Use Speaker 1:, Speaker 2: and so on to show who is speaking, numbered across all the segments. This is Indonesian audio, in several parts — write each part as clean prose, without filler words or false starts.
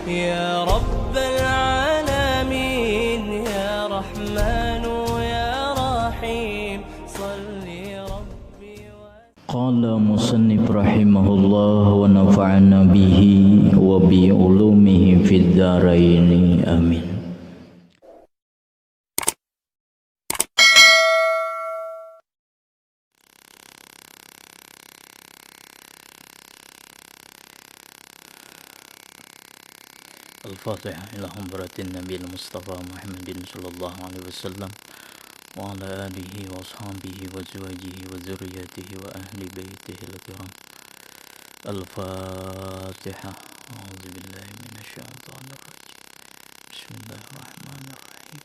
Speaker 1: يا رب العالمين يا رحمن يا رحيم صل ربي
Speaker 2: قال مصنف رحمه الله ونفعنا به وبعلومه في الدارين آمين. Al-Fatihah ila hadratin Nabi Mustafa Muhammadin sallallahu alaihi wasallam wa ala alihi wa ashabihi wa azwajihi wa dzurriyyatihi wa ahli baitihi al-kiram. Al-Fatihah. A'udzu billahi minasyaitonir rajim. Bismillahirrahmanirrahim.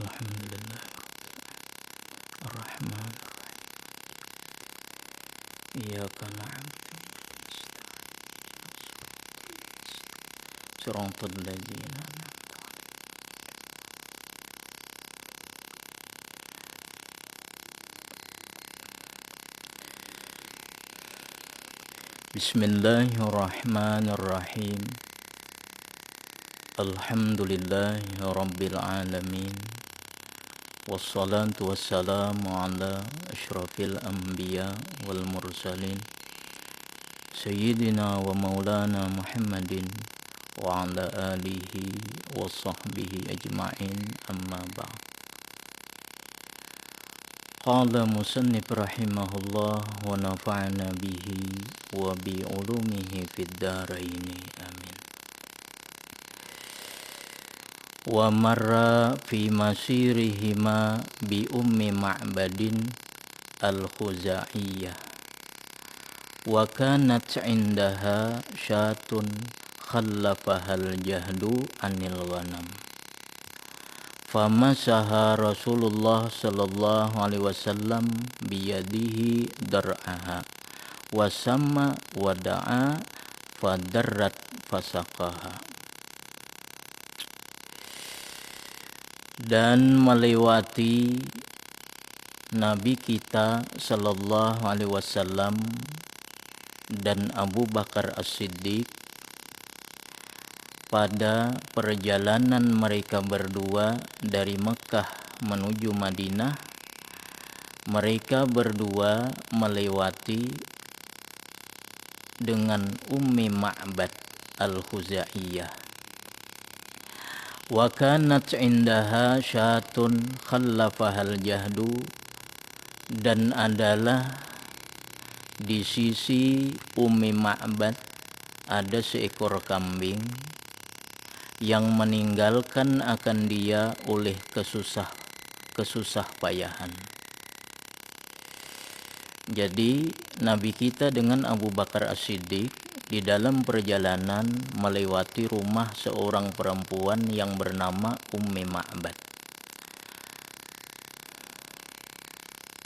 Speaker 2: Alhamdulillahirabbil arrahmanir rahim. Iyyaka na'budu صراط الذين أنعمت عليهم. بسم الله الرحمن الرحيم. الحمد لله رب العالمين والصلاة والسلام على أشرف الأنبياء والمرسلين سيدنا ومولانا محمد وعلى آله وصحبه أجمعين أما بعد. قال مصنف رحمه الله ونفعنا به وبعلومه في الدارين آمين. ومر في مسيرهما بأم معبد الخزاعية وكانت عندها شاة خلفها الجهد عن الغنم فمسها رسول الله صلى الله عليه وسلم بيده درعها وسمى ودعا فدرت فسقاها. Dan melewati Nabi kita sallallahu alaihi wasallam dan Abu Bakar As-Siddiq pada perjalanan mereka berdua dari Mekah menuju Madinah. Mereka berdua melewati dengan Ummi Ma'bad Al-Khuzaiyah. Wa kanat indaha syatun khallafahal jahdu, dan adalah di sisi Ummi Ma'bad ada seekor kambing yang meninggalkan akan dia oleh kesusah payahan. Jadi Nabi kita dengan Abu Bakar As-Siddiq di dalam perjalanan melewati rumah seorang perempuan yang bernama Ummi Ma'bad.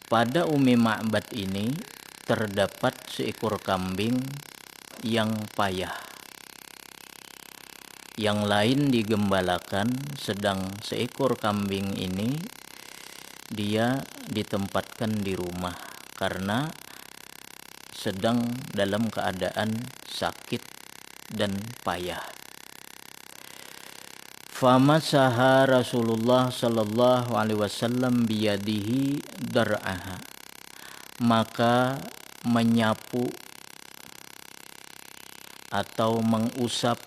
Speaker 2: Pada Ummi Ma'bad ini terdapat seekor kambing yang payah. Yang lain digembalakan, sedang seekor kambing ini dia ditempatkan di rumah karena sedang dalam keadaan sakit dan payah. Famasaha Rasulullah sallallahu alaihi wasallam biyadihi dar'aha, maka menyapu atau mengusap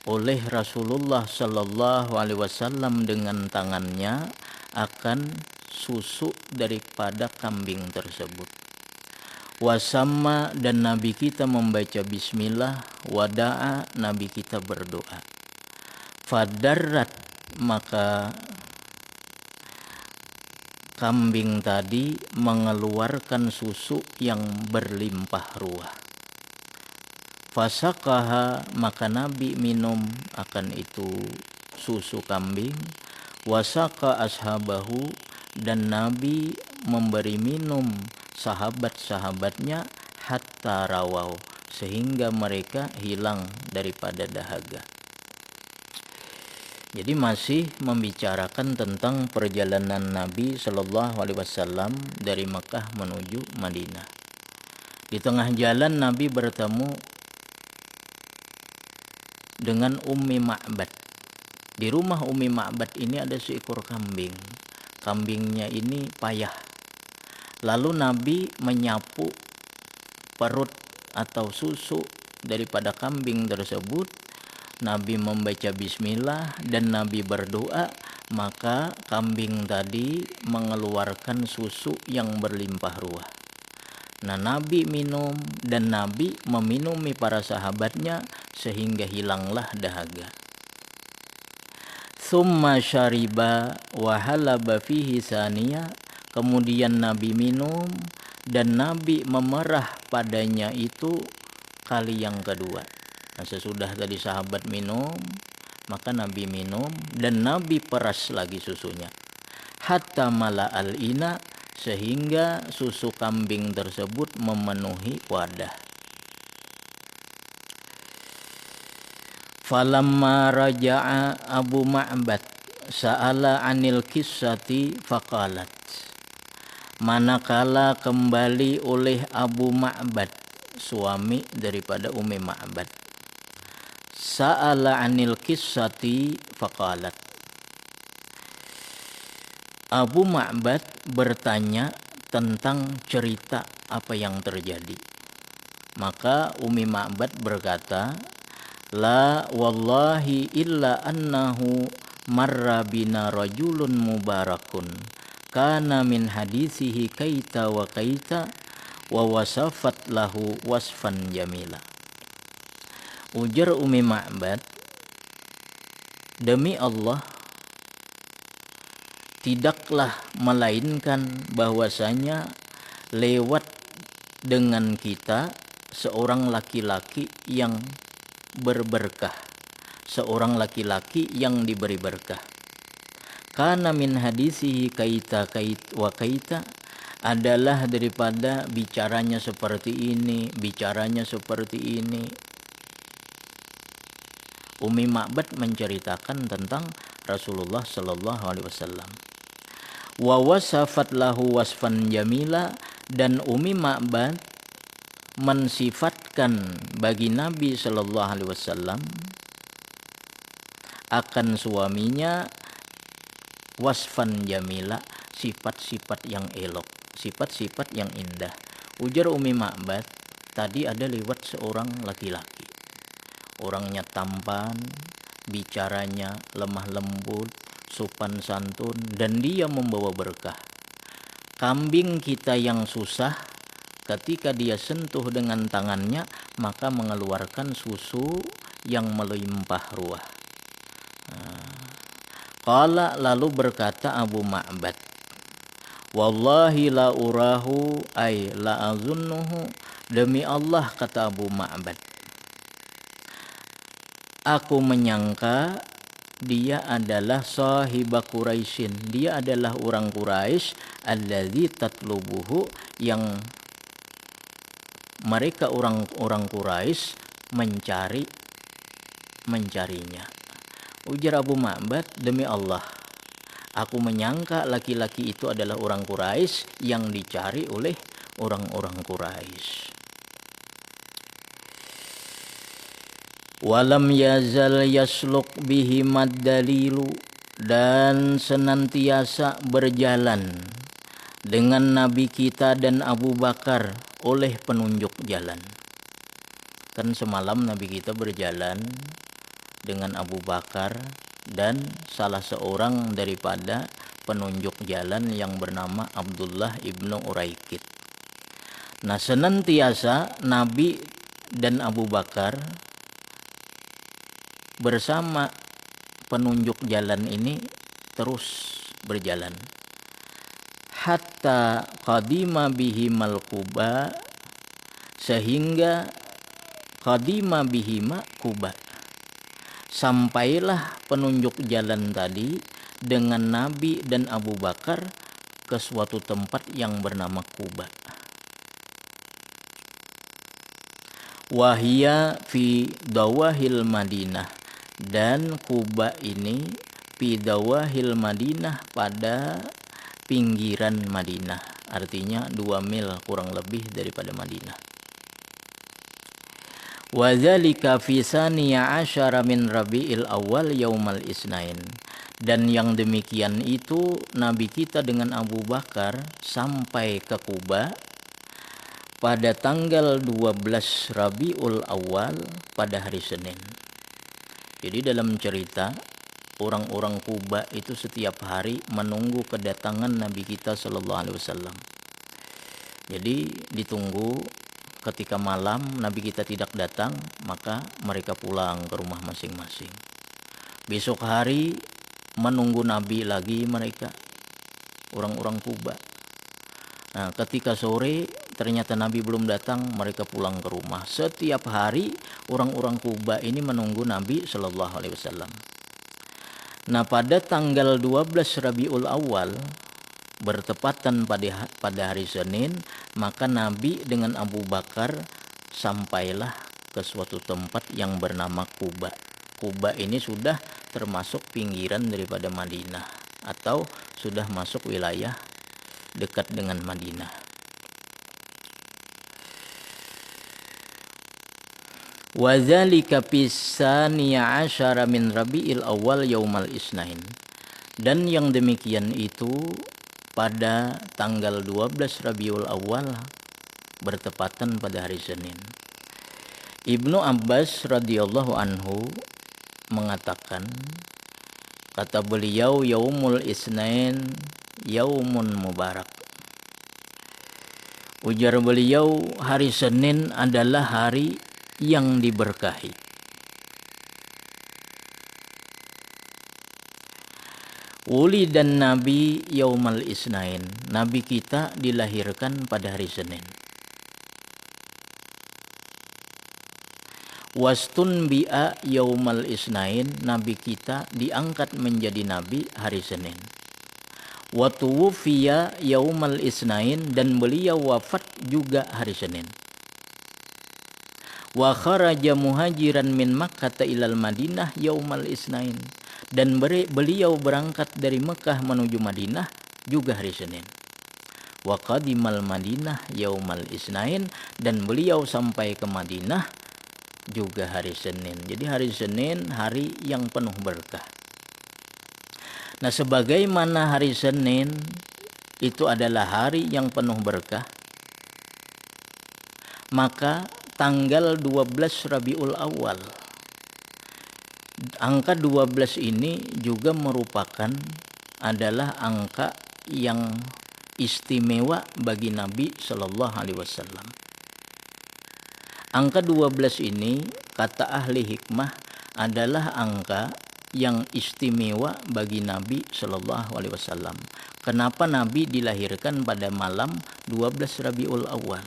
Speaker 2: oleh Rasulullah sallallahu alaihi wasallam dengan tangannya akan susu daripada kambing tersebut. Wasamma, dan Nabi kita membaca bismillah, wada'a, Nabi kita berdoa. Fadarrat, maka kambing tadi mengeluarkan susu yang berlimpah ruah. Fasaqaha, maka Nabi minum akan itu susu kambing. Wasaqa ashabahu, dan Nabi memberi minum sahabat-sahabatnya hatta rawau, sehingga mereka hilang daripada dahaga. Jadi masih membicarakan tentang perjalanan Nabi Shallallahu Alaihi Wasallam dari Mekah menuju Madinah. Di tengah jalan Nabi bertemu dengan Ummi Ma'bad. Di rumah Ummi Ma'bad ini ada seekor kambing. Kambingnya ini payah. Lalu Nabi menyapu perut atau susu daripada kambing tersebut. Nabi membaca bismillah dan Nabi berdoa, maka kambing tadi mengeluarkan susu yang berlimpah ruah. Nah, Nabi minum dan Nabi meminumi para sahabatnya sehingga hilanglah dahaga. Summa syariba wa halaba fihi saniya. Kemudian Nabi minum dan Nabi memerah padanya itu kali yang kedua. Nah, sesudah tadi sahabat minum, maka Nabi minum dan Nabi peras lagi susunya. Hatta mala al-ina, sehingga susu kambing tersebut memenuhi wadah. Falamma raja'a Abu Ma'bad sa'ala anil qissati faqalat. Manakala kembali oleh Abu Ma'bad, suami daripada Ummi Ma'bad, sa'ala anil qissati faqalat. Abu Ma'bad bertanya tentang cerita apa yang terjadi. Maka Ummi Ma'bad berkata, la wallahi illa annahu marra bina rajulun mubarakun kana min hadithihi kaita wa kaita wa wasafat lahu wasfan jamila. Ujar Ummi Ma'bad, demi Allah, tidaklah melainkan bahwasanya lewat dengan kita seorang laki-laki yang berberkah, seorang laki-laki yang diberi berkah. Kana min hadisihi kaita wa kaita, adalah daripada bicaranya seperti ini, bicaranya seperti ini. Ummi Ma'bad menceritakan tentang Rasulullah sallallahu alaihi wasallam. Wa wasafat lahu wasfan jamila, dan Ummi Ma'bad mensifatkan bagi Nabi sallallahu alaihi wasallam akan suaminya wasfan jamila, sifat-sifat yang elok, sifat-sifat yang indah. Ujar Ummi Ma'bad, tadi ada lewat seorang laki-laki, orangnya tampan, bicaranya lemah lembut, sopan santun, dan dia membawa berkah. Kambing kita yang susah, ketika dia sentuh dengan tangannya, maka mengeluarkan susu yang melimpah ruah. Qala, lalu berkata Abu Ma'bad, wallahi la urahu ay la azunnuhu, demi Allah, kata Abu Ma'bad, aku menyangka dia adalah sahiba Quraisyin, dia adalah orang Quraisy, alladzi tatlubuhu, yang mereka orang Quraisy mencarinya. Ujar Abu Ma'bad, demi Allah, aku menyangka laki-laki itu adalah orang Quraisy yang dicari oleh orang-orang Quraisy. Walam yazal yasluk bihi maddalilu, dan senantiasa berjalan dengan Nabi kita dan Abu Bakar oleh penunjuk jalan. Kan semalam Nabi kita berjalan dengan Abu Bakar dan salah seorang daripada penunjuk jalan yang bernama Abdullah ibnu Uraikid. Nah, senantiasa Nabi dan Abu Bakar bersama penunjuk jalan ini terus berjalan. Hatta qadima bihimal Quba, sehingga qadima bihima Quba, sampailah penunjuk jalan tadi dengan Nabi dan Abu Bakar ke suatu tempat yang bernama Quba. Wahia fi dawahil Madinah, dan Quba ini fi dawahil Madinah, pada pinggiran Madinah, artinya 2 mil kurang lebih daripada Madinah. Wa dzalika fi saniya asyara min Rabiul Awal yaumal isnain. Dan yang demikian itu Nabi kita dengan Abu Bakar sampai ke Kuba pada tanggal 12 Rabiul Awal pada hari Senin. Jadi dalam cerita orang-orang Kuba itu setiap hari menunggu kedatangan Nabi kita sallallahu alaihi wasallam. Jadi ditunggu, ketika malam Nabi kita tidak datang, maka mereka pulang ke rumah masing-masing. Besok hari menunggu Nabi lagi mereka, orang-orang Kuba. Nah, ketika sore ternyata Nabi belum datang, mereka pulang ke rumah. Setiap hari orang-orang Kuba ini menunggu Nabi sallallahu alaihi wasallam. Nah, pada tanggal 12 Rabiul Awal bertepatan pada hari Senin, maka Nabi dengan Abu Bakar sampailah ke suatu tempat yang bernama Kuba. Kuba ini sudah termasuk pinggiran daripada Madinah atau sudah masuk wilayah dekat dengan Madinah. Wa dzalika pisaniya asyara min Rabiul Awal yaumal isnain. Dan yang demikian itu pada tanggal 12 Rabiul Awal bertepatan pada hari Senin. Ibnu Abbas radhiyallahu anhu mengatakan, kata beliau, yaumul isnain yaumun mubarak. Ujar beliau, hari Senin adalah hari yang diberkahi. Uli dan Nabi yaumal isnain. Nabi kita dilahirkan pada hari Senin. Wastun bi'a yaumal isnain. Nabi kita diangkat menjadi nabi hari Senin. Watuwufiya yaumal isnain. Dan beliau wafat juga hari Senin. Wa kharaja muhajiran min Makkah ilal Madinah yaumal isnain. Dan beliau berangkat dari Mekah menuju Madinah juga hari Senin. Wa qadimal Madinah yaumal isnain. Dan beliau sampai ke Madinah juga hari Senin. Jadi hari Senin hari yang penuh berkah. Nah, sebagaimana hari Senin itu adalah hari yang penuh berkah, maka tanggal 12 Rabiul Awal, angka 12 ini juga merupakan adalah angka yang istimewa bagi Nabi Shallallahu Alaihi Wasallam. Angka 12 ini kata ahli hikmah adalah angka yang istimewa bagi Nabi Shallallahu Alaihi Wasallam. Kenapa Nabi dilahirkan pada malam 12 Rabiul Awal?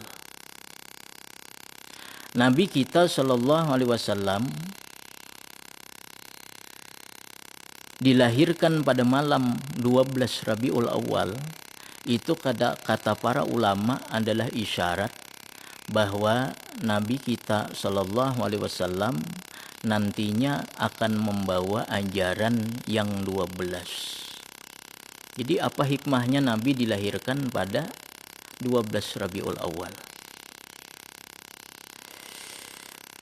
Speaker 2: Nabi kita Shallallahu Alaihi Wasallam dilahirkan pada malam 12 Rabiul Awal. Itu kata para ulama adalah isyarat bahwa Nabi kita Shallallahu Alaihi Wasallam nantinya akan membawa ajaran yang 12. Jadi apa hikmahnya Nabi dilahirkan pada 12 Rabiul Awal?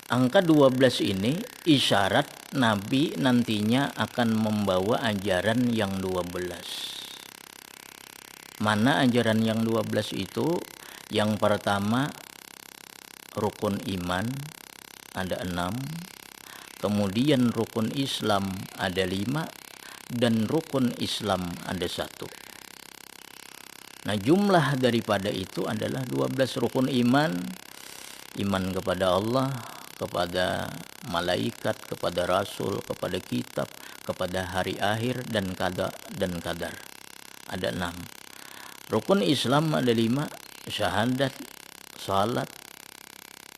Speaker 2: Angka 12 ini isyarat Nabi nantinya akan membawa ajaran yang 12. Mana ajaran yang 12 itu? Yang pertama, rukun iman ada 6, kemudian rukun Islam ada 5, dan rukun Islam ada 1. Nah, jumlah daripada itu adalah 12 rukun iman. Iman kepada Allah, kepada malaikat, kepada rasul, kepada kitab, kepada hari akhir, dan kadar. Ada 6. Rukun Islam ada 5, syahadat, salat,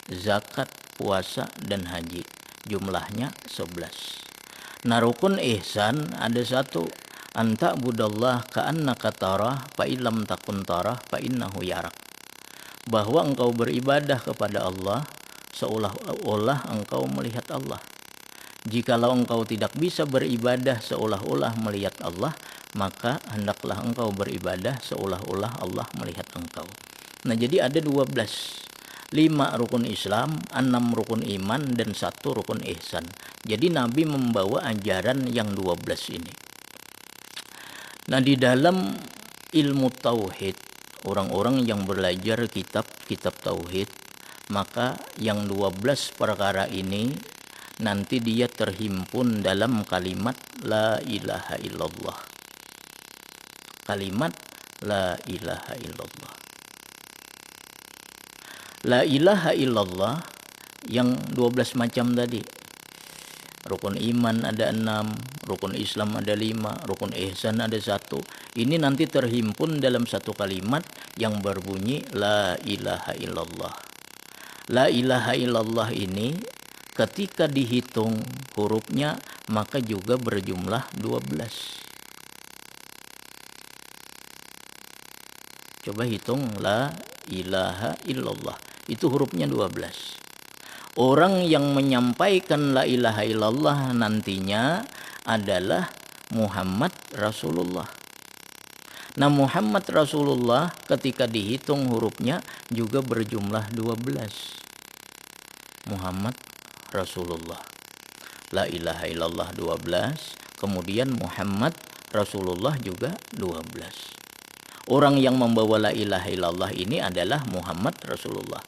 Speaker 2: zakat, puasa, dan haji. Jumlahnya 11. Nah, rukun ihsan ada 1. Anta budallah ka'annaka tarah fa illam takun tarah fa innahu yarak. Bahwa engkau beribadah kepada Allah seolah-olah engkau melihat Allah. Jikalau engkau tidak bisa beribadah seolah-olah melihat Allah, maka hendaklah engkau beribadah seolah-olah Allah melihat engkau. Nah, jadi ada 12. 5 rukun Islam, 6 rukun iman, dan 1 rukun ihsan. Jadi Nabi membawa ajaran yang 12 ini. Nah, di dalam ilmu tauhid, orang-orang yang belajar kitab-kitab tauhid, maka yang 12 perkara ini nanti dia terhimpun dalam kalimat la ilaha illallah. Kalimat la ilaha illallah. La ilaha illallah yang 12 macam tadi. Rukun iman ada 6, rukun Islam ada 5, rukun ihsan ada 1. Ini nanti terhimpun dalam satu kalimat yang berbunyi la ilaha illallah. La ilaha illallah ini ketika dihitung hurufnya maka juga berjumlah 12. Coba hitung la ilaha illallah. Itu hurufnya 12. Orang yang menyampaikan la ilaha illallah nantinya adalah Muhammad Rasulullah. Nah, Muhammad Rasulullah ketika dihitung hurufnya juga berjumlah 12. Muhammad Rasulullah. La ilaha illallah 12, kemudian Muhammad Rasulullah juga 12. Orang yang membawa la ilaha illallah ini adalah Muhammad Rasulullah.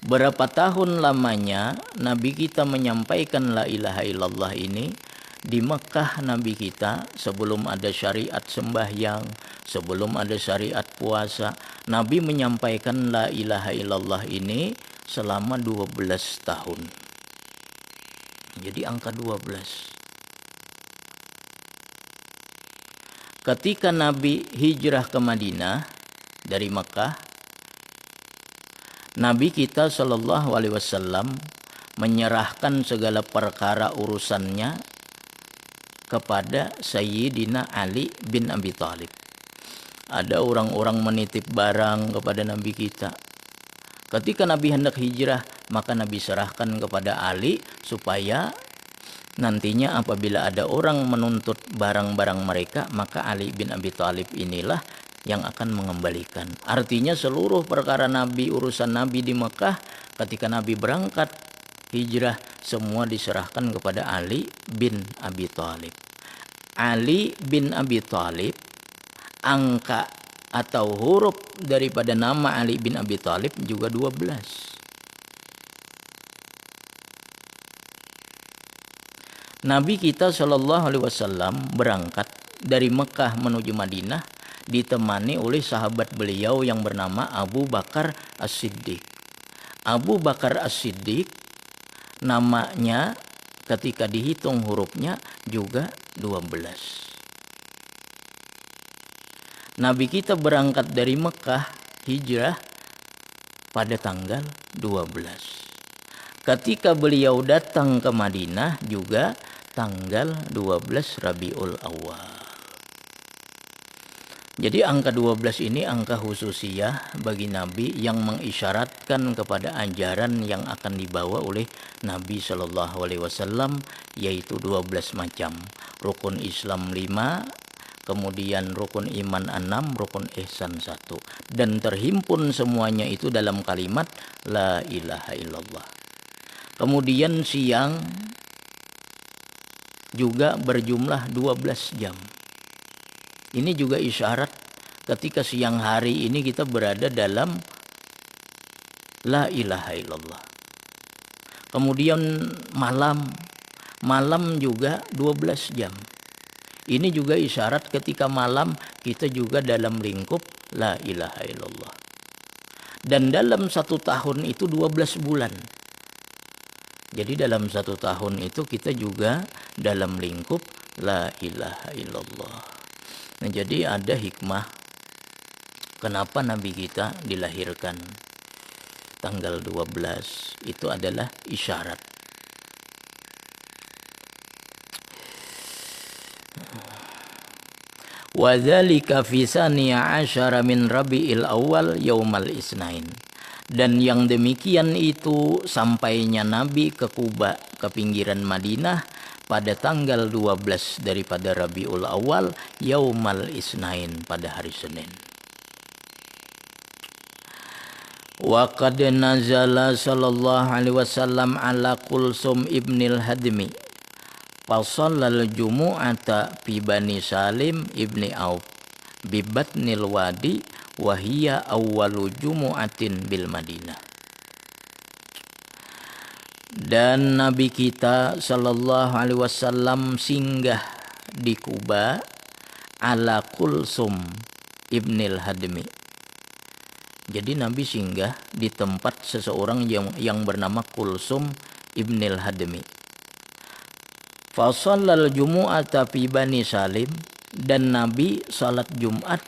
Speaker 2: Berapa tahun lamanya Nabi kita menyampaikan la ilaha illallah ini? Di Mekah Nabi kita sebelum ada syariat sembahyang, sebelum ada syariat puasa, Nabi menyampaikan la ilaha illallah ini selama 12 tahun. Jadi angka 12. Ketika Nabi hijrah ke Madinah dari Mekah, Nabi kita Shallallahu Alaihi Wasallam menyerahkan segala perkara urusannya kepada Sayyidina Ali bin Abi Thalib. Ada orang-orang menitip barang kepada Nabi kita. Ketika Nabi hendak hijrah, maka Nabi serahkan kepada Ali supaya nantinya apabila ada orang menuntut barang-barang mereka, maka Ali bin Abi Thalib inilah yang akan mengembalikan. Artinya seluruh perkara Nabi, urusan Nabi di Mekah ketika Nabi berangkat hijrah semua diserahkan kepada Ali bin Abi Thalib. Ali bin Abi Thalib, angka atau huruf daripada nama Ali bin Abi Thalib juga 12. Nabi kita Shallallahu Alaihi Wasallam berangkat dari Mekah menuju Madinah ditemani oleh sahabat beliau yang bernama Abu Bakar As-Siddiq. Abu Bakar As-Siddiq namanya ketika dihitung hurufnya juga 12. Nabi kita berangkat dari Mekah hijrah pada tanggal 12. Ketika beliau datang ke Madinah juga tanggal 12 Rabiul Awal. Jadi angka 12 ini angka khususiyah bagi Nabi yang mengisyaratkan kepada ajaran yang akan dibawa oleh Nabi Shallallahu Alaihi Wasallam, yaitu 12 macam. Rukun Islam 5, kemudian rukun iman 6, rukun ihsan 1. Dan terhimpun semuanya itu dalam kalimat la ilaha illallah. Kemudian siang juga berjumlah 12 jam. Ini juga isyarat ketika siang hari ini kita berada dalam la ilaha illallah. Kemudian malam juga 12 jam. Ini juga isyarat ketika malam kita juga dalam lingkup la ilaha illallah. Dan dalam 1 tahun itu 12 bulan. Jadi dalam 1 tahun itu kita juga dalam lingkup la ilaha illallah. Nah, jadi ada hikmah kenapa Nabi kita dilahirkan tanggal 12. Itu adalah isyarat. Wa dzalika fi saniya asyara min Rabiil Awal yaumal isnain. Dan yang demikian itu sampainya Nabi ke Kuba, ke pinggiran Madinah pada tanggal 12 daripada Rabiul Awal yaumal isnain, pada hari Senin. Wa qad nazala sallallahu alaihi wasallam ala Kulsum ibnil Hadmi fasallal jumu'ata fi Bani Salim ibni Auf bi batnil wadi wa hiya awwalu jumu'atin bil Madinah. Dan Nabi kita sallallahu alaihi wasallam singgah di Kuba ala Kulsum ibnil Hadmi. Jadi Nabi singgah di tempat seseorang yang bernama Kulsum ibnil Hadmi. Fasallal jumu'ata fi Bani Salim, dan Nabi salat Jumat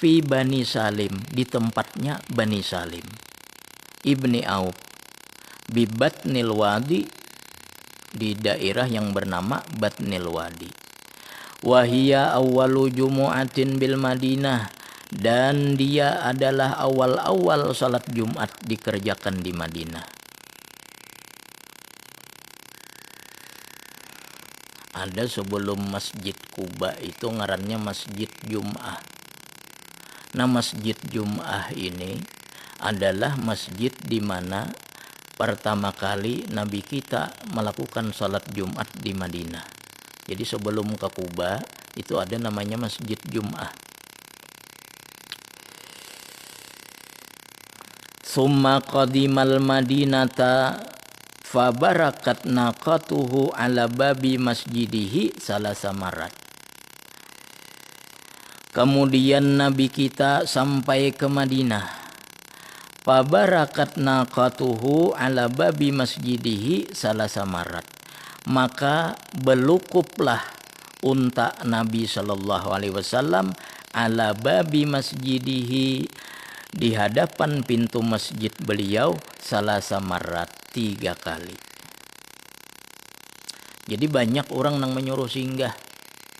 Speaker 2: fi Bani Salim, di tempatnya Bani Salim ibni Auf, bi Batnil Wadi, di daerah yang bernama Batnil Wadi. Wahia awwalu jumu'atin bil Madinah, dan dia adalah awal-awal salat Jumat dikerjakan di Madinah. Ada sebelum Masjid Kuba itu ngarannya Masjid Jum'ah. Nah, Masjid Jum'ah ini adalah masjid di mana pertama kali Nabi kita melakukan salat Jumat di Madinah. Jadi sebelum ke Kuba itu ada namanya Masjid Jum'ah. Summa qadimal Madinata fabarakat naqatuhu ala babi masjidihi salasa marat. Kemudian Nabi kita sampai ke Madinah. Fabarakat naqatuhu ala babi masjidihi salasa marat. Maka belukuplah unta Nabi sallallahu alaihi wasallam ala babi masjidihi, di hadapan pintu masjid beliau salasa marat, 3 kali. Jadi banyak orang yang menyuruh singgah,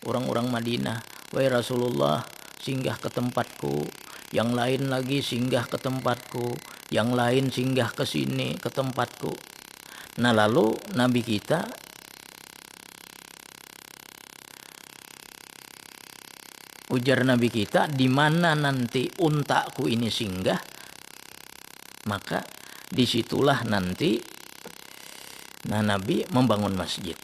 Speaker 2: orang-orang Madinah, wahai Rasulullah singgah ke tempatku, yang lain lagi singgah ke tempatku, yang lain singgah ke sini ke tempatku. Nah, lalu Nabi kita ujar Nabi kita, di mana nanti untaku ini singgah, maka disitulah nanti Nabi membangun masjid.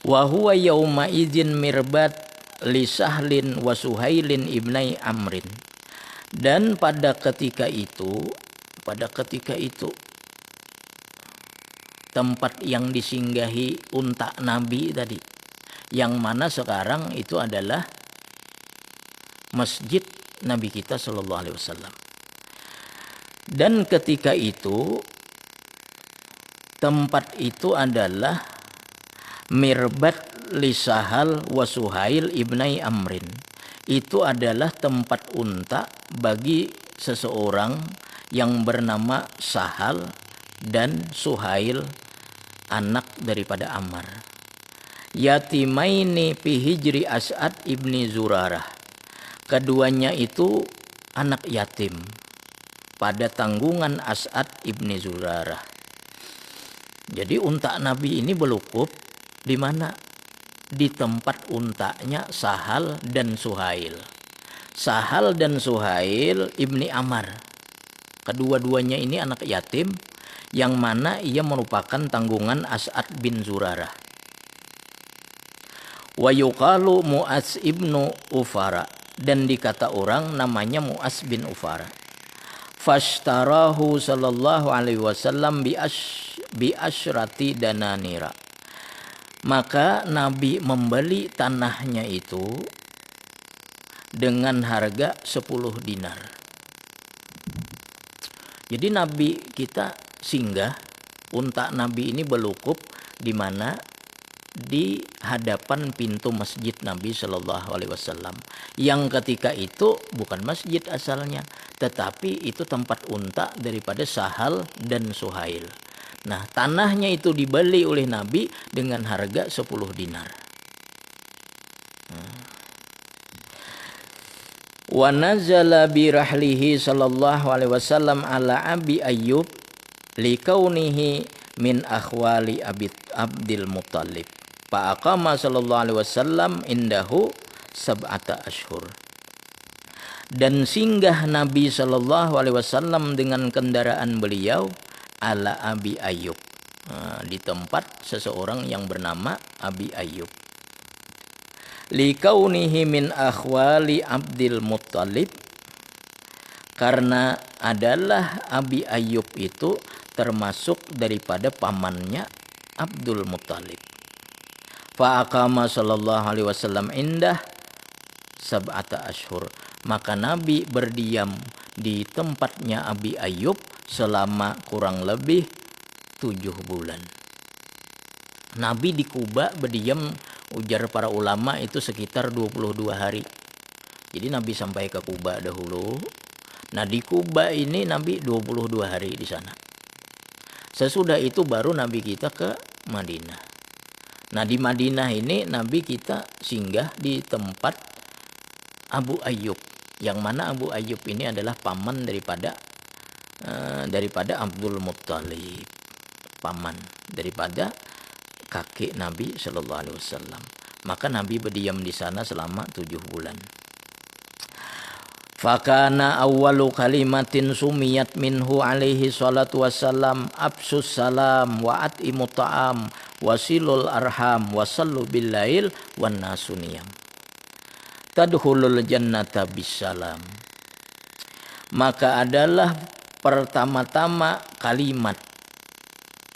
Speaker 2: Wa huwa yauma idzin mirbat li Sahlin wa Suhailin ibnai Amrin. Dan pada ketika itu tempat yang disinggahi unta Nabi tadi, yang mana sekarang itu adalah masjid Nabi kita sallallahu alaihi wasallam. Dan ketika itu tempat itu adalah mirbat li Sahal wa Suhail ibnai Amrin. Itu adalah tempat unta bagi seseorang yang bernama Sahal dan Suhail, anak daripada Amr. Yatimaini fi hijri As'ad ibni Zurarah. Keduanya itu anak yatim pada tanggungan As'ad ibni Zurarah. Jadi unta Nabi ini belukup di mana? Di tempat untanya Sahal dan Suhail. Sahal dan Suhail ibni Amr. Kedua-duanya ini anak yatim yang mana ia merupakan tanggungan As'ad bin Zurarah. Wa yuqalu Mu'az ibnu Ufara, dan dikata orang namanya Mu'az bin Ufara. Fashtarahu sallallahu alaihi wasallam bi asyrati dananira. Maka Nabi membeli tanahnya itu dengan harga 10 dinar. Jadi Nabi kita singgah, unta Nabi ini belukup di mana? Di hadapan pintu masjid Nabi Shallallahu Alaihi Wasallam, yang ketika itu bukan masjid asalnya, tetapi itu tempat unta daripada Sahal dan Suhail. Nah, tanahnya itu dibeli oleh Nabi dengan harga 10 dinar. Wa nazala bi rahlihi sallallahu alaihi wasallam ala Abi Ayyub likaunihi min akhwali Abdul Muttalib. Fa'aqama sallallahu alaihi wasallam indahu sab'ata ashhur. Dan singgah Nabi Shallallahu Alaihi Wasallam dengan kendaraan beliau ala Abi Ayyub, di tempat seseorang yang bernama Abi Ayyub. Likaunihi min akhwali Abdul Muttalib, karena adalah Abi Ayyub itu termasuk daripada pamannya Abdul Muttalib. Fa'aqama sallallahu alaihi wasallam indah sab'ata ashhur, maka Nabi berdiam di tempatnya Abi Ayyub selama kurang lebih 7 bulan. Nabi di Kuba berdiam, ujar para ulama, itu sekitar 22 hari. Jadi Nabi sampai ke Kuba dahulu. Nah di Kuba ini Nabi 22 hari di sana. Sesudah itu baru Nabi kita ke Madinah. Nah di Madinah ini Nabi kita singgah di tempat Abu Ayyub, yang mana Abu Ayyub ini adalah paman daripada Abdul Muttalib, paman daripada kakek Nabi Shallallahu Alaihi Wasallam. Maka Nabi berdiam di sana selama 7 bulan. Fakana awwalu kalimatin sumiyat minhu alaihi salatu wassalam absus salam wa at'imut ta'am wasilul arham wasallu bil lail wan nasuniyam tadkhulul jannata bisalam. Maka adalah pertama-tama kalimat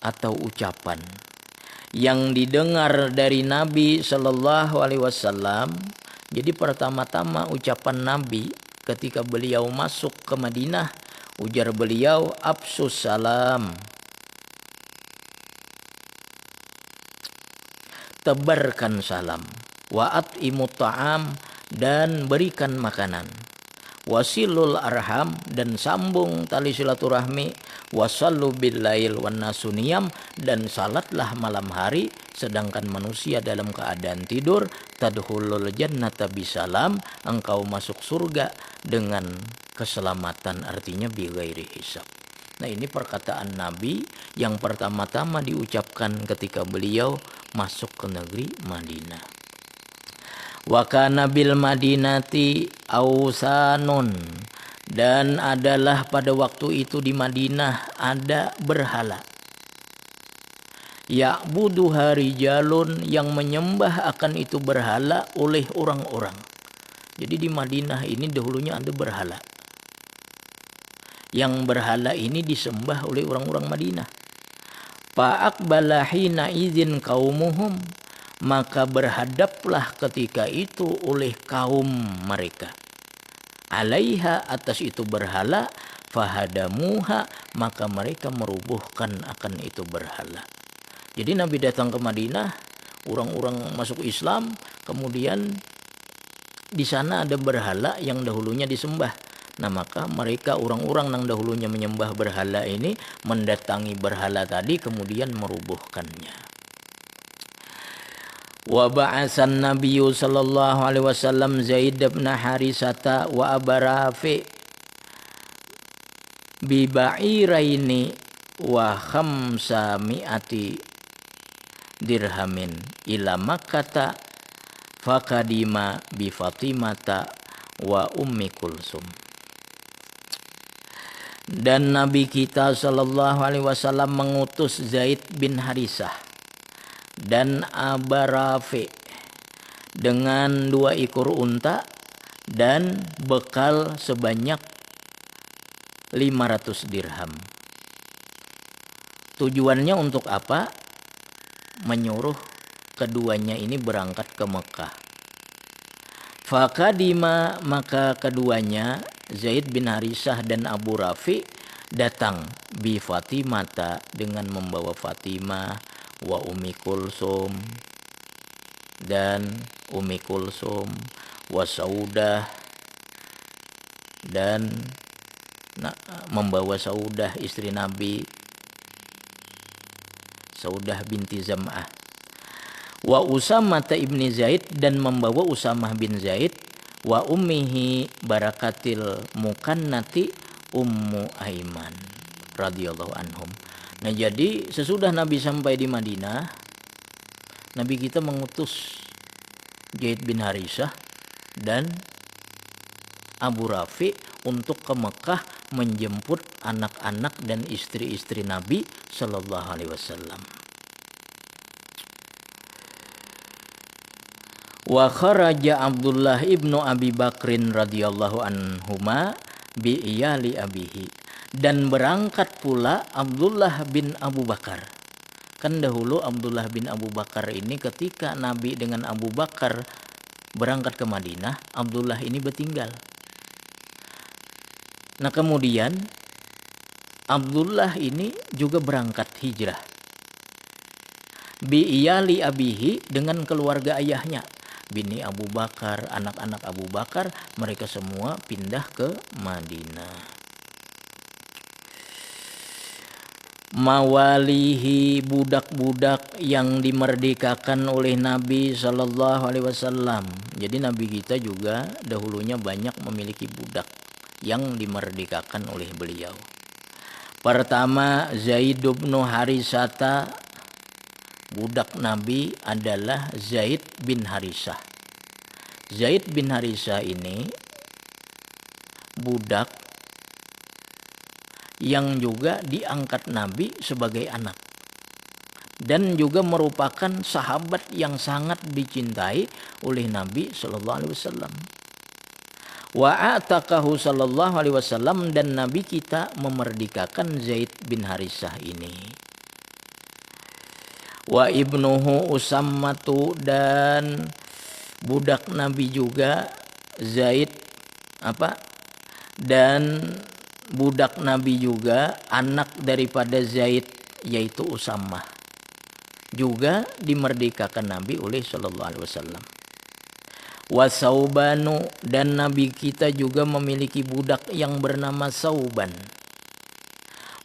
Speaker 2: atau ucapan yang didengar dari Nabi Shallallahu Alaihi Wasallam. Jadi pertama-tama ucapan Nabi ketika beliau masuk ke Madinah, ujar beliau absus salam, tebarkan salam, wa at'imut ta'am, dan berikan makanan, wasilul arham, dan sambung tali silaturahmi, wasallu bil lail wan nasuniyam, dan salatlah malam hari sedangkan manusia dalam keadaan tidur, tadkhulul jannata bisalam, engkau masuk surga dengan keselamatan, artinya bighairi hisab. Nah ini perkataan Nabi yang pertama-tama diucapkan ketika beliau masuk ke negeri Madinah. Wa kana bil madinati ausanun, dan adalah pada waktu itu di Madinah ada berhala. Ya'budu harijalun, yang menyembah akan itu berhala oleh orang-orang. Jadi di Madinah ini dahulunya ada berhala. Yang berhala ini disembah oleh orang-orang Madinah. Fa'aqbala hina idzin qaumuhum, maka berhadaplah ketika itu oleh kaum mereka. Alaiha, atas itu berhala, fahadamuha, maka mereka merubuhkan akan itu berhala. Jadi Nabi datang ke Madinah, orang-orang masuk Islam, kemudian di sana ada berhala yang dahulunya disembah. Nah maka mereka orang-orang yang dahulunya menyembah berhala ini mendatangi berhala tadi kemudian merubuhkannya. Wa ba'asan Nabiyyu sallallahu alaihi wasallam Zaid bin Harisata wa Abarafi bi ba'iraini wa khamsa mi'ati dirhamin ila Makkata fakadima bi Fatimata wa Ummi Kulsum. Dan Nabi kita sallallahu alaihi wasallam mengutus Zaid bin Harisah dan Abarafi dengan 2 ekor unta dan bekal sebanyak 500 dirham. Tujuannya untuk apa? Menyuruh keduanya ini berangkat ke Mekah. Fakadima, maka keduanya Zaid bin Harisah dan Abu Rafi datang bi Fatimata dengan membawa Fatimah, wa Ummi Kulsum dan Ummi Kulsum, wa Saudah, dan membawa Saudah istri Nabi, Saudah binti Zam'ah, wa Usamah ibni Zaid, dan membawa Usamah bin Zaid, wa ummihi barakatil mukannati Ummu Aiman radhiyallahu anhum. Nah jadi sesudah Nabi sampai di Madinah, Nabi kita mengutus Zaid bin Harisah dan Abu Rafi untuk ke Mekah menjemput anak-anak dan istri-istri Nabi Shallallahu Alaihi Wasallam. Wa kharaja Abdullah ibnu Abi Bakrin radhiyallahu anhuma bi iyali abihi, dan berangkat pula Abdullah bin Abu Bakar. Kan dahulu Abdullah bin Abu Bakar ini ketika Nabi dengan Abu Bakar berangkat ke Madinah, Abdullah ini bertinggal. Nah kemudian Abdullah ini juga berangkat hijrah bi iyali abihi, dengan keluarga ayahnya, bini Abu Bakar, anak-anak Abu Bakar, mereka semua pindah ke Madinah. Mawalihi, budak-budak yang dimerdekakan oleh Nabi Shallallahu Alaihi Wasallam. Jadi Nabi kita juga dahulunya banyak memiliki budak yang dimerdekakan oleh beliau. Pertama, Zaid bin Harisata, budak Nabi adalah Zaid bin Harisah. Zaid bin Harisah ini budak yang juga diangkat Nabi sebagai anak, dan juga merupakan sahabat yang sangat dicintai oleh Nabi Shallallahu Alaihi Wasallam. Wa ataqahu Shallallahu Alaihi Wasallam, dan Nabi kita memerdekakan Zaid bin Harisah ini. Wa ibnuhu Usammatu, dan budak Nabi juga Zaid dan budak Nabi juga anak daripada Zaid, yaitu Usammah, juga dimerdekakan Nabi oleh Shallallahu Alaihi Wasallam. Wa Saubanu, dan Nabi kita juga memiliki budak yang bernama Sauban.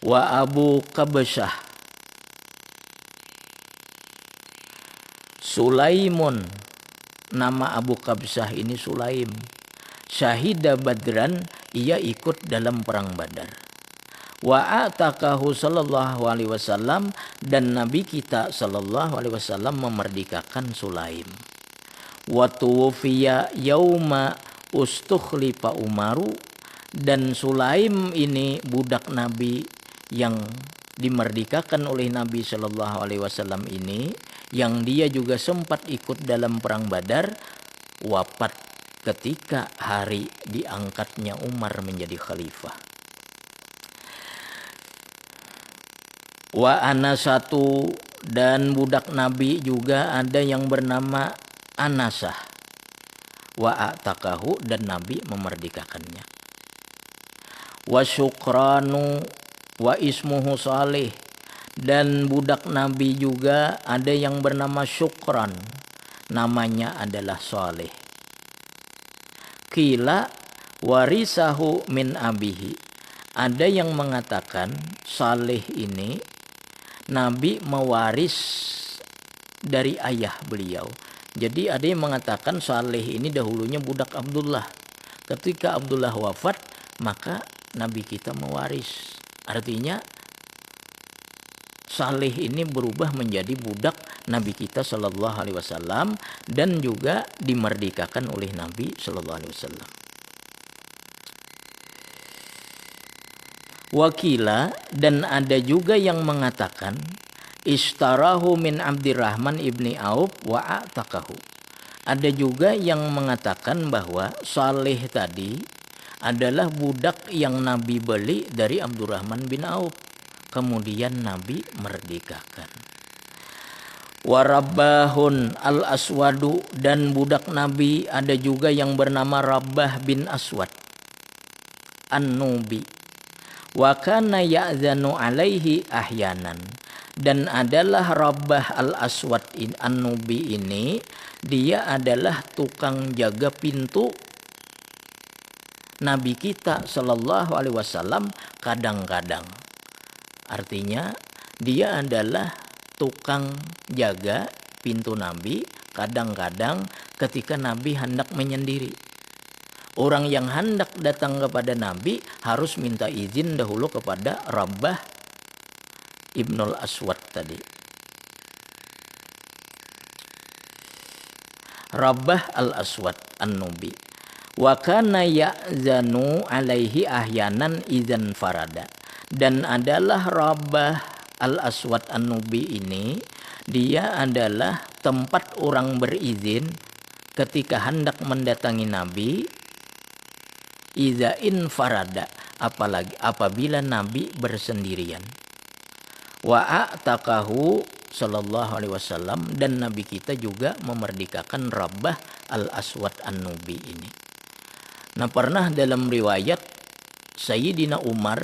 Speaker 2: Wa Abu Qabsyah, Sulaimun, nama Abu Qabsyah ini Sulaim. Syahida Badran, ia ikut dalam perang Badar. Wa ataqahu Sallallahu Alaihi Wasallam, dan Nabi kita Sallallahu Alaihi Wasallam memerdekakan Sulaim. Wa tuwfiya yauma ustukhlifa Umaru, dan Sulaim ini budak Nabi yang dimerdekakan oleh Nabi Sallallahu Alaihi Wasallam ini, yang dia juga sempat ikut dalam perang Badar, wafat ketika hari diangkatnya Umar menjadi khalifah. Wa Anasatu, dan budak Nabi juga ada yang bernama Anasah. Wa ataqahu, dan Nabi memerdekakannya. Wa Syukranu wa ismuhu Salih, dan budak Nabi juga ada yang bernama Syukran, namanya adalah Saleh. Qila warisahu min abihi, ada yang mengatakan Saleh ini Nabi mewaris dari ayah beliau. Jadi ada yang mengatakan Saleh ini dahulunya budak Abdullah. Ketika Abdullah wafat, maka Nabi kita mewaris. Artinya Saleh ini berubah menjadi budak Nabi kita Shallallahu Alaihi Wasallam, dan juga dimerdekakan oleh Nabi Shallallahu Alaihi Wasallam. Wakila, dan ada juga yang mengatakan istarahu min Abdirrahman ibni Auf wa ataqahu. Ada juga yang mengatakan bahwa Saleh tadi adalah budak yang Nabi beli dari Abdurrahman bin Auf, kemudian Nabi merdekakan. Warabahun al-Aswadu, dan budak Nabi ada juga yang bernama Rabbah bin Aswad An-Nubi. Wa kana ya'zanu alaihi ahyanan, dan adalah Rabbah al-Aswad An-Nubi ini, dia adalah tukang jaga pintu Nabi kita Shallallahu Alaihi Wasallam kadang-kadang. Artinya dia adalah tukang jaga pintu Nabi kadang-kadang ketika Nabi hendak menyendiri. Orang yang hendak datang kepada Nabi harus minta izin dahulu kepada Rabbah Ibnul Aswad tadi. Rabbah al-Aswad An-Nubi. Wa kana ya'zanu alaihi ahyanan idzan farada. Dan adalah Rabah al-Aswad an-Nubi ini, dia adalah tempat orang berizin ketika hendak mendatangi Nabi, idza infarada, apalagi apabila Nabi bersendirian. Wa a'taqahu sallallahu alaihi wasallam, dan Nabi kita juga memerdekakan Rabah al-Aswad an-Nubi ini. Nah, pernah dalam riwayat Sayyidina Umar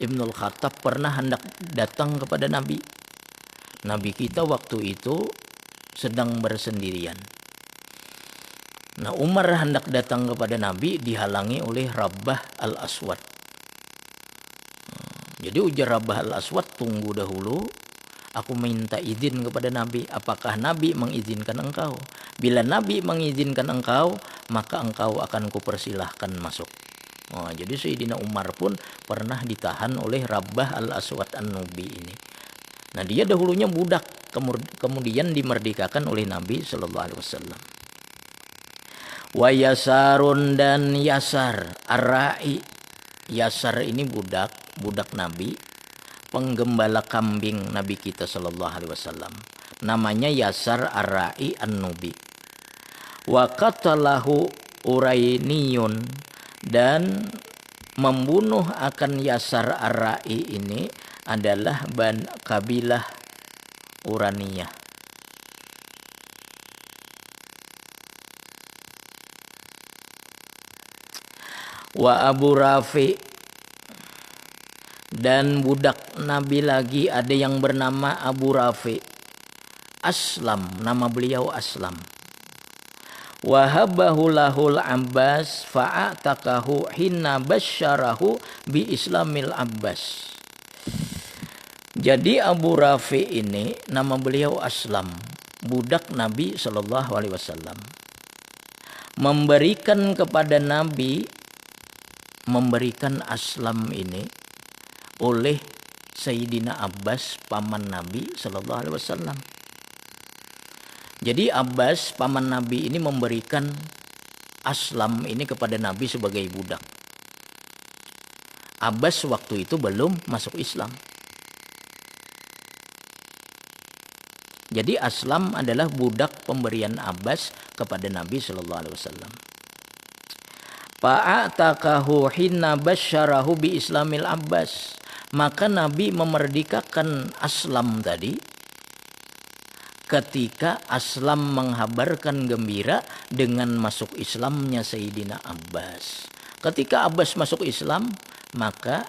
Speaker 2: Ibnul Khattab pernah hendak datang kepada Nabi. Nabi kita waktu itu sedang bersendirian. Nah, Umar hendak datang kepada Nabi, dihalangi oleh Rabah al-Aswad. Jadi ujar Rabah al-Aswad, tunggu dahulu, aku minta izin kepada Nabi. Apakah Nabi mengizinkan engkau? Bila Nabi mengizinkan engkau, maka engkau akan kupersilahkan masuk. Jadi Sayyidina Umar pun pernah ditahan oleh Rabah al-Aswad an-Nubi ini. Nah, dia dahulunya budak, kemudian dimerdekakan oleh Nabi sallallahu alaihi wasallam. Wa Yasarun, dan Yasar ar-Ra'i. Yasar ini budak Nabi, penggembala kambing Nabi kita sallallahu alaihi wasallam. Namanya Yasar ar-Ra'i an-Nubi. Wa qatalahu Urainiyun, dan membunuh akan Yasar ar-Ra'i ini adalah kabilah Uraniyah. Wa Abu Rafi, dan budak Nabi lagi ada yang bernama Abu Rafi. Aslam, nama beliau Aslam. Wahabahu lahul Abbas fa'atakahu hinna basyarahu bi Islamil Abbas. Jadi Abu Rafi ini nama beliau Aslam, budak Nabi sallallahu alaihi wasallam. Memberikan kepada Nabi, memberikan Aslam ini oleh Sayyidina Abbas, paman Nabi sallallahu alaihi wasallam. Jadi Abbas, paman Nabi ini memberikan Aslam ini kepada Nabi sebagai budak. Abbas waktu itu belum masuk Islam. Jadi Aslam adalah budak pemberian Abbas kepada Nabi sallallahu alaihi wasallam. Fa'atakahu hinna basyarahu bi Islamil Abbas. Maka Nabi memerdekakan Aslam tadi ketika Aslam menghabarkan gembira dengan masuk Islamnya Sayyidina Abbas. Ketika Abbas masuk Islam, maka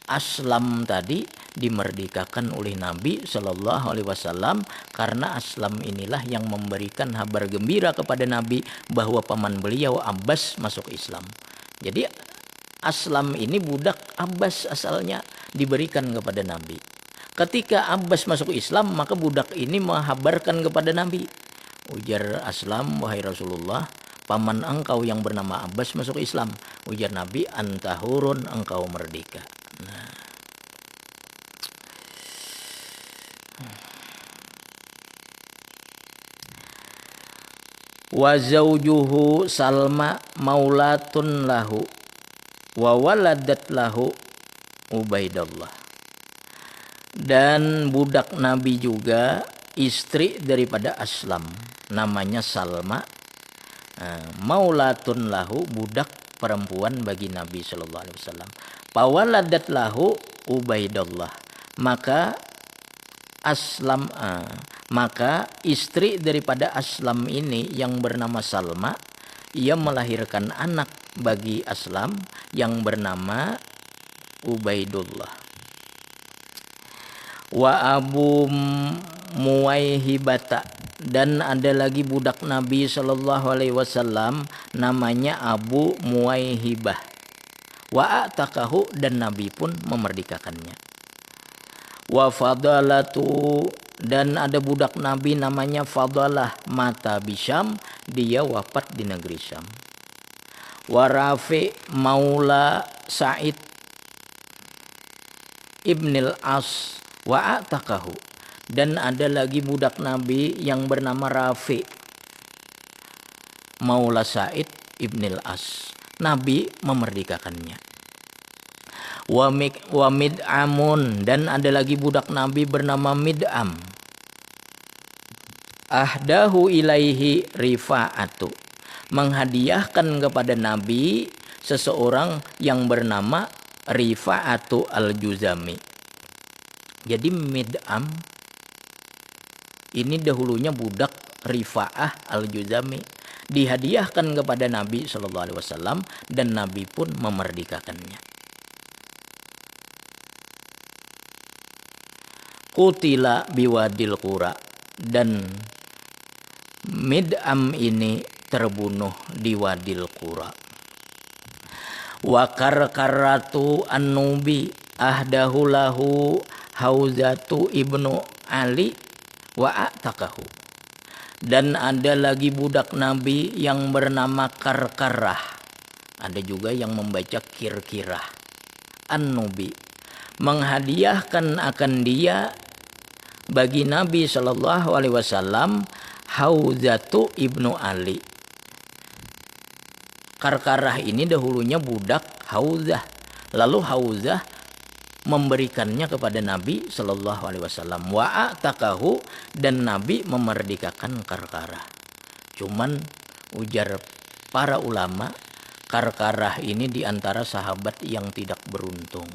Speaker 2: Aslam tadi dimerdekakan oleh Nabi Shallallahu Alaihi Wasallam, karena Aslam inilah yang memberikan kabar gembira kepada Nabi bahwa paman beliau Abbas masuk Islam. Jadi Aslam ini budak Abbas asalnya, diberikan kepada Nabi. Ketika Abbas masuk Islam, maka budak ini menghabarkan kepada Nabi. Ujar Aslam, wahai Rasulullah, paman engkau yang bernama Abbas masuk Islam. Ujar Nabi, antahurun, engkau merdeka. Nah. Wa zaujuhu Salma maulatun lahu wa waladat lahu Ubaidullah. Dan budak Nabi juga istri daripada Aslam, namanya Salma, maulatun lahu, budak perempuan bagi Nabi sallallahu alaihi wasallam. Pawaladat lahu Ubaidullah. Maka Aslam, maka istri daripada Aslam ini yang bernama Salma, ia melahirkan anak bagi Aslam yang bernama Ubaidullah. Wa Abu Muwaihibata, dan ada lagi budak Nabi sallallahu alaihi wasallam namanya Abu Muwaihibah. Wa atakahu, dan Nabi pun memerdekakannya. Wa Fadalatu, dan ada budak Nabi namanya Fadalah, mata Bisyam, dia wafat di negeri Syam. Wa Rafi maula Sa'id ibnil As wa atakahu, dan ada lagi budak Nabi yang bernama Rafi maula Sa'id, ibnil As. Nabi memerdekakannya. Wa Mid'amun, dan ada lagi budak Nabi bernama Mid'am. Ahdahu ilaihi Rifa'atu, menghadiahkan kepada Nabi seseorang yang bernama Rifa'atu al-Juzami. Jadi Mid'am ini dahulunya budak Rifa'ah al-Juzami, dihadiahkan kepada Nabi SAW dan Nabi pun memerdekakannya. Qutila biwadil qura, dan Mid'am ini terbunuh di Wadil Qura. Wa Karkaratu an-Nubi ahdahu lahu Hauzatu ibnu Ali wa a'taqahu. Dan ada lagi budak Nabi yang bernama Karkarah. Ada juga yang membaca Kirkirah. An-Nubi menghadiahkan akan dia bagi Nabi SAW Hauzatu ibnu Ali. Karkarah ini dahulunya budak Hauzah, lalu Hauzah memberikannya kepada Nabi SAW. Wa a'taqahu, dan Nabi memerdekakan Karkarah. Cuman ujar para ulama, Karkarah ini diantara sahabat yang tidak beruntung.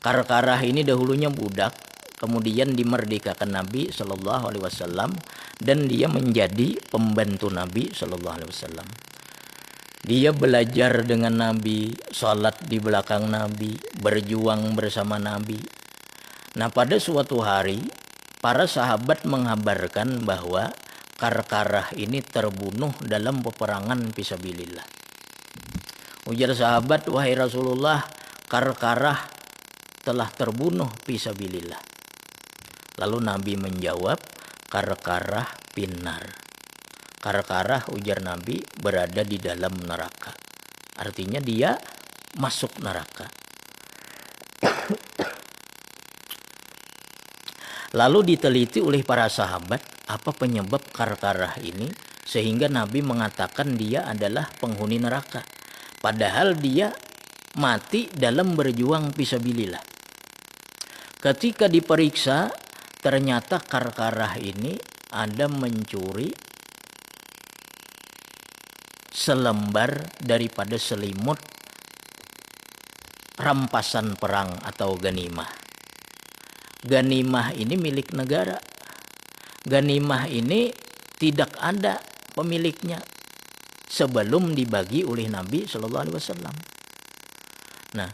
Speaker 2: Karkarah ini dahulunya budak, kemudian dimerdekakan Nabi SAW, dan dia menjadi pembantu Nabi SAW. Dia belajar dengan Nabi, sholat di belakang Nabi, berjuang bersama Nabi. Nah, pada suatu hari para sahabat mengabarkan bahwa Karkarah ini terbunuh dalam peperangan fisabilillah. Ujar sahabat, wahai Rasulullah, Karkarah telah terbunuh fisabilillah. Lalu Nabi menjawab, Karkarah finnar. Karkarah, ujar Nabi, berada di dalam neraka. Artinya dia masuk neraka. Lalu diteliti oleh para sahabat apa penyebab Karkarah ini sehingga Nabi mengatakan dia adalah penghuni neraka. Padahal dia mati dalam berjuang fisabilillah. Ketika diperiksa, ternyata Karkarah ini ada mencuri selembar daripada selimut rampasan perang atau ganimah. Ganimah ini milik negara. Ganimah ini tidak ada pemiliknya sebelum dibagi oleh Nabi SAW. Nah,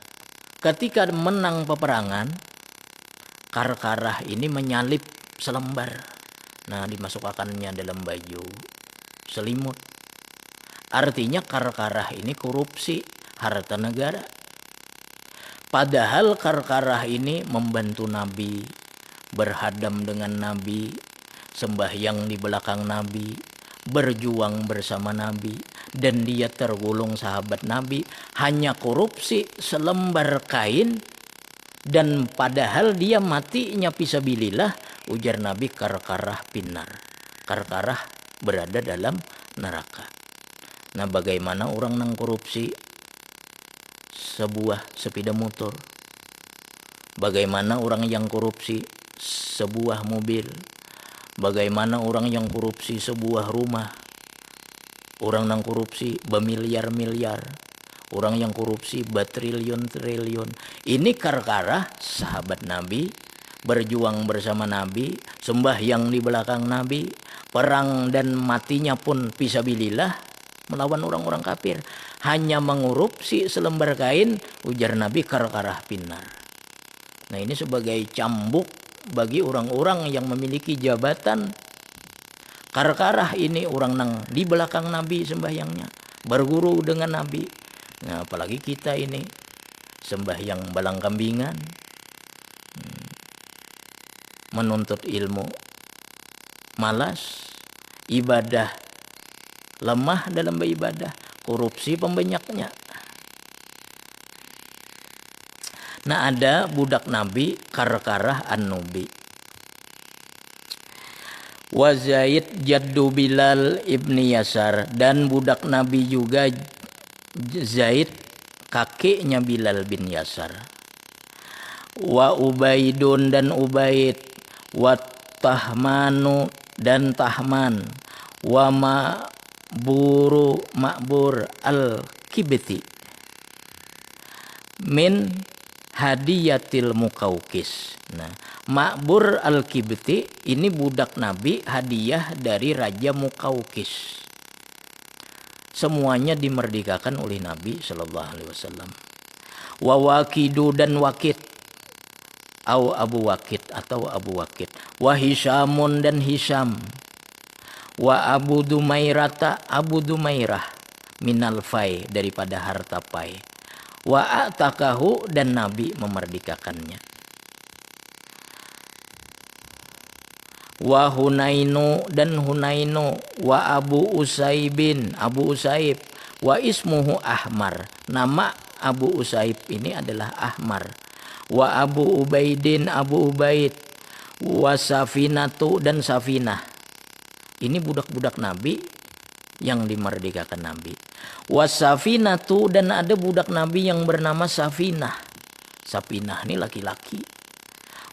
Speaker 2: ketika menang peperangan, Karkarah ini menyalip selembar. Nah, dimasukkannya dalam baju selimut. Artinya Karkarah ini korupsi harta negara. Padahal Karkarah ini membantu Nabi, berhadam dengan Nabi, sembahyang di belakang Nabi, berjuang bersama Nabi, dan dia tergolong sahabat Nabi. Hanya korupsi selembar kain, dan padahal dia matinya fisabilillah, ujar Nabi, Karkarah finnar. Karkarah berada dalam neraka. Nah, bagaimana orang nang korupsi sebuah sepeda motor? Bagaimana orang yang korupsi sebuah mobil? Bagaimana orang yang korupsi sebuah rumah? Orang nang korupsi bermiliar-miliar. Orang yang korupsi bertriliun-triliun. Ini Karkarah sahabat Nabi, berjuang bersama Nabi, sembahyang di belakang Nabi, perang dan matinya pun fisabilillah melawan orang-orang kafir. Hanya mengorupsi selembar kain, ujar Nabi, Karkarah finnar. Nah, ini sebagai cambuk bagi orang-orang yang memiliki jabatan. Karkarah ini orang nang di belakang Nabi sembahyangnya, berguru dengan Nabi. Nah, apalagi kita ini sembahyang balang kambingan, menuntut ilmu malas, ibadah lemah dalam beribadah, korupsi pembanyaknya. Nah, ada budak Nabi Karkarah an-Nubi. Wa Zaid jaddu Bilal ibni Yasar, dan budak Nabi juga Zaid kakeknya Bilal bin Yasar. Wa Ubaidun, dan Ubaid. Wa Tahmanu, dan Tahman. Wa Ma'bur al-Kibti min hadiyatil Muqawqis. Nah, Ma'bur al-Kibti ini budak Nabi, hadiah dari Raja Muqawqis. Semuanya dimerdekakan oleh Nabi Shallallahu Alaihi Wasallam. Wa Waqidu, dan Waqid, Abu Waqid atau Abu Waqid. Wa Hishamun, dan Hisham. Wa Abu Dumairata, Abu Dumairah minal fai, daripada harta pai. Wa atakahu, dan Nabi memerdekakannya. Wa Hunainu, dan Hunainu. Wa Abu Usaibin, Abu Usaib. Wa ismuhu Ahmar, nama Abu Usaib ini adalah Ahmar. Wa Abu Ubaidin, Abu Ubaid. Wa Safinatu, dan Safinah. Ini budak-budak Nabi yang dimerdekakan Nabi. Wa Safinatu, dan ada budak Nabi yang bernama Safinah. Safinah ini laki-laki.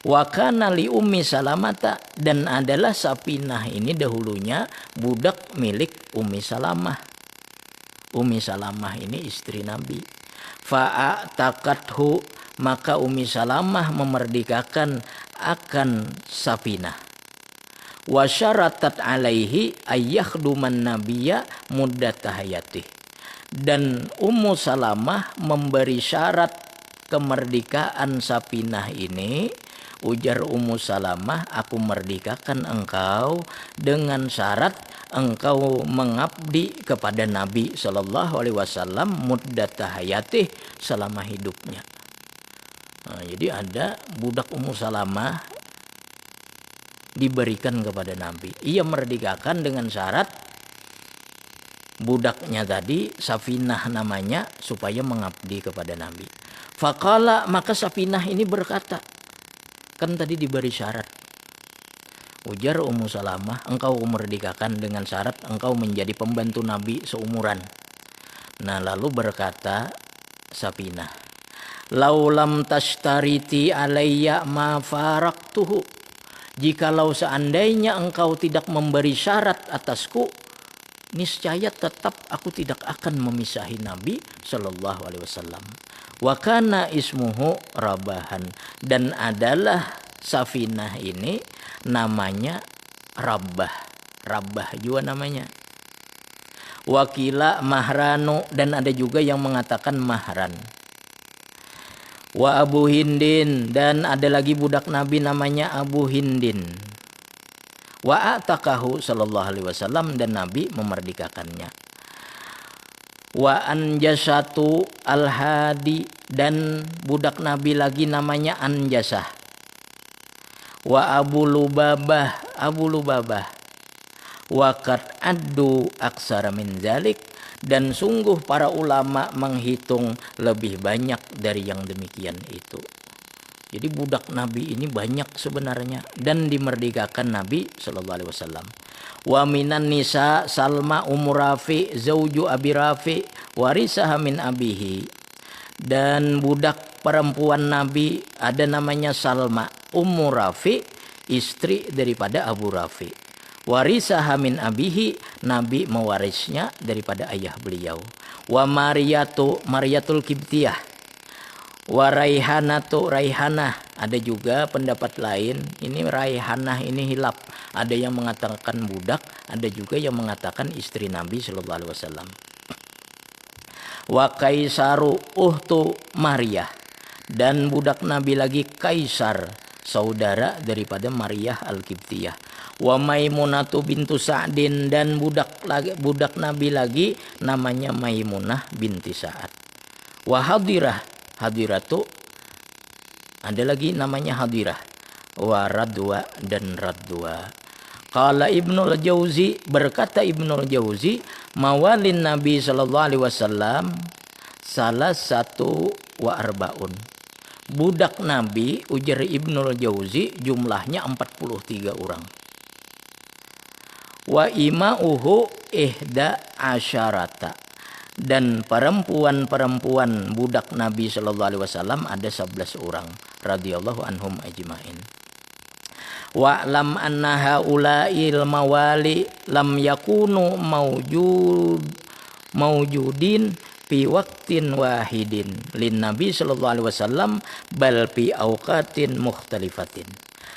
Speaker 2: Wa kana li Ummi Salamata, dan adalah Safinah ini dahulunya budak milik Ummi Salamah. Ummi Salamah ini istri Nabi. Fa'atakathu, maka Ummi Salamah memerdekakan akan Safinah. Wa syaratat alaihi ayyakduman nabiyya muddata hayatih, dan Ummu Salamah memberi syarat kemerdekaan Safinah ini. Ujar Ummu Salamah, aku merdekakan engkau dengan syarat engkau mengabdi kepada Nabi Shallallahu Alaihi Wasallam muddata hayatih, selama hidupnya. Nah, jadi ada budak Ummu Salamah diberikan kepada Nabi. Ia merdekakan dengan syarat budaknya tadi, Safinah namanya, supaya mengabdi kepada Nabi. Faqala, maka Safinah ini berkata, kan tadi diberi syarat. Ujar Ummu Salamah, engkau merdekakan dengan syarat engkau menjadi pembantu Nabi seumuran. Nah, lalu berkata Safinah, laulam tashtariti alayya ma faraktuhu, jikalau seandainya engkau tidak memberi syarat atasku, niscaya tetap aku tidak akan memisahi Nabi Shallallahu Alaihi Wasallam. Wa kana ismuhu Rabahan, dan adalah Safinah ini namanya Rabbah. Rabbah juga namanya. Wakila Mahranu, dan ada juga yang mengatakan Mahran. Wa Abu Hindin, dan ada lagi budak Nabi namanya Abu Hindin. Wa atakahu Sallallahu Alaihi Wasallam, dan Nabi memerdekakannya. Wa Anjasatu al-Hadi, dan budak Nabi lagi namanya Anjasah. Wa Abu Lubabah, Abu Lubabah. Wa qad addu aksara min zalik, dan sungguh para ulama menghitung lebih banyak dari yang demikian itu. Jadi budak Nabi ini banyak sebenarnya, dan dimerdekakan Nabi Sallallahu Alaihi Wasallam. Wa minan nisa Salma Ummu Rafi zauju Abi Rafi warisaha min abihi, dan budak perempuan Nabi ada namanya Salma Ummu Rafi, istri daripada Abu Rafi. Warisaha min abihi, Nabi mewarisnya daripada ayah beliau. Wa Mariyatul Kibtiyah. Wa Raihanatu, Raihanah, ada juga pendapat lain, ini Raihanah ini hilap. Ada yang mengatakan budak, ada juga yang mengatakan istri Nabi Sallallahu Alaihi Wasallam. Wa Kaisaru uhtu Maryah, dan budak Nabi lagi Kaisar, saudara daripada Maryah al-Kibtiyah. Wa Maimunatu bintu Sa'din, dan budak Nabi lagi namanya Maimunah binti Sa'ad. Wa Hadiratu, ada lagi namanya Hadirah. Wa Radwa, dan Radwa. Qala Ibnul Jauzi, berkata Ibnul Jauzi, mawalin Nabi Sallallahu Alaihi Wasallam salah satu wa arbaun. Budak Nabi, ujar Ibnul Jauzi, jumlahnya 43 orang. Wa imauhu ihda asyarata, dan perempuan-perempuan budak Nabi sallallahu alaihi wasallam ada 11 orang radhiyallahu anhum ajmain. Wa lam anna haula'il mawali lam yakunu mawjudin fi waqtin wahidin lin Nabi sallallahu alaihi wasallam bal fi awqatin mukhtalifatin.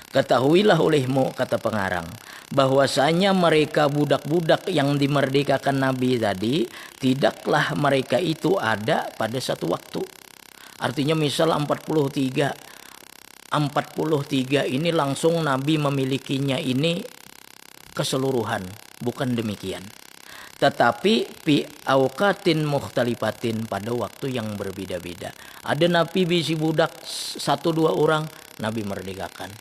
Speaker 2: Ketahuilah olehmu, kata pengarang, bahwasanya mereka budak-budak yang dimerdekakan Nabi tadi, tidaklah mereka itu ada pada satu waktu. Artinya misal 43 ini langsung Nabi memilikinya ini keseluruhan, bukan demikian. Tetapi fi auqatin mukhtalifatin, pada waktu yang berbeda-beda. Ada Nabi bisi budak 1-2 orang, Nabi merdekakan.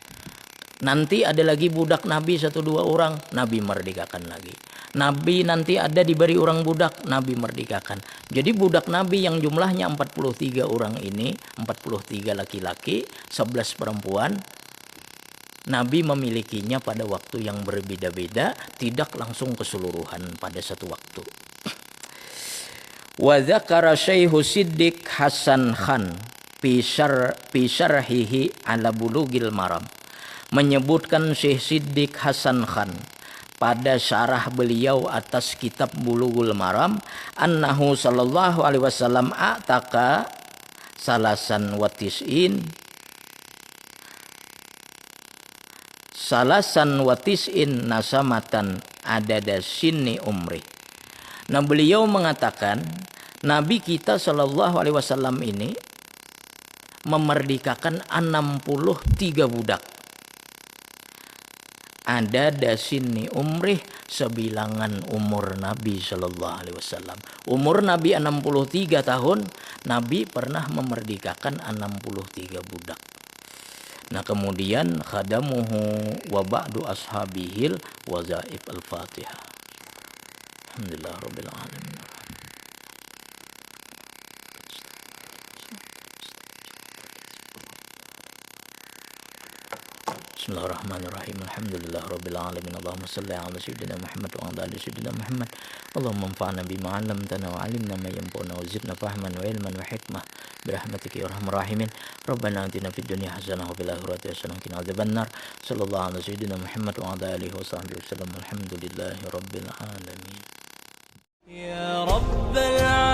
Speaker 2: Nanti ada lagi budak Nabi 1-2 orang, Nabi merdekakan lagi. Nabi nanti ada diberi orang budak, Nabi merdekakan. Jadi budak Nabi yang jumlahnya 43 orang ini, 43 laki-laki, 11 perempuan, Nabi memilikinya pada waktu yang berbeda-beda, tidak langsung keseluruhan pada satu waktu. Wa dzakara Syekh Siddiq Hasan Khan fi syarhihi ala Bulughil Maram, menyebutkan Syekh Siddiq Hasan Khan pada syarah beliau atas kitab Bulughul Maram, annahu sallallahu alaihi wasallam ataka salasan wa tis'in nasamatan adada sinni umri. Nah, beliau mengatakan Nabi kita sallallahu alaihi wasallam ini memerdekakan 63 budak. Ada dasini umrih, sebilangan umur Nabi sallallahu alaihi wasallam. Umur Nabi 63 tahun, Nabi pernah memerdekakan 63 budak. Nah, kemudian khadamuhu wa ba'du ashabihil wazaif al-Fatihah. Alhamdulillah rabbil alamin. Bismillahirrahmanirrahim. Alhamdulillah rabbil alamin. Allahumma salli ala sayyidina Muhammad wa ala ali sayyidina Muhammad. Allahumma anfa'na bima 'allamtana wa 'allimna ma yanfa'una wa zidna fahman wa ilman wa hikmah birahmatika ya arhamar rahimin. Rabbana atina fid dunya hasanah wa fil akhirati hasanah wa qina adzabannar. Sallallahu ala sayyidina Muhammad wa ala alihi wa sahbihi wasallam. Alhamdulillahi rabbil alamin.
Speaker 1: Ya rabbal alamin.